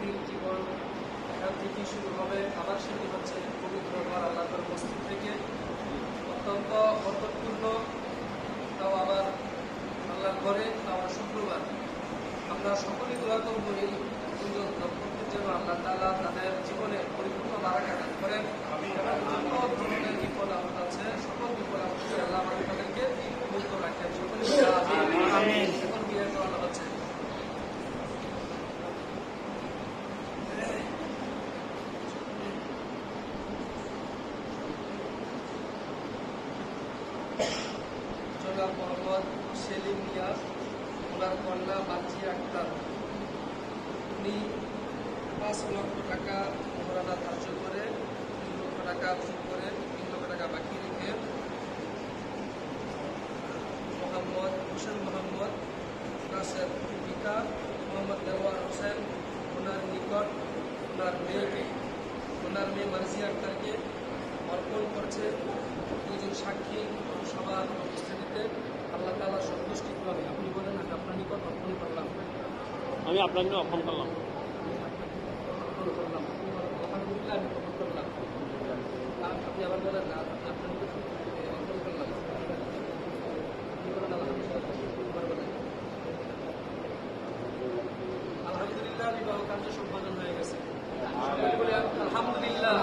ব্যক্তির জীবন এখান থেকেই শুরু হবে, আবার সেটি হচ্ছে পবিত্র ঘর আল্লাহর মসজিদ থেকে, অত্যন্ত বরকতপূর্ণ, তাও আবার আল্লাহর ঘরে, তাও আবার শুক্রবার। আমরা সকলেই দোয়া করবো এই দুজন দম্পতির যেন আল্লাহ তাআলা তাদের জীবনে পরিপূর্ণ বারাকা দান করেন এবং যত ধরনের বিপদ আপদ আছে সকল বিপদ আপদ থেকে আল্লাহ আমাদের তাদেরকে মুক্ত রাখেন। সকলে আমিন। এখন বিয়ে করানো হচ্ছে। জনাব মোহাম্মদ সেলিম মিয়া, ওনার কন্যা বাচ্চি আক্তার, উনি 5 লক্ষ টাকা মোহরানা ধার্য করে 3 লক্ষ টাকা সুদ করে 3 লক্ষ টাকা বাকি রেখে মোহাম্মদ হোসেন মোহাম্মদ নাসের পিতা মোহাম্মদ দেওয়ার হোসেন ওনার নিকট ওনার মেয়ে মার্জিয়া আক্তারকে অর্পণ করছে। দুজন সাক্ষী সবার উপস্থিতিতে আল্লাহ তাআলা সন্তুষ্টি পাবে। আপনি বলেন আমি আপনার নিকট অর্পণ করলাম। আমি আপনার নিকট অর্পণ করলাম। আলহামদুলিল্লাহ, আমি কবুল করলাম। আপনি আবার বলেন না, আপনি আপনার নিকট অর্পণ করলাম। আলহামদুলিল্লাহ, বিবাহ কার্য সম্পাদন হয়ে গেছে। আলহামদুলিল্লাহ।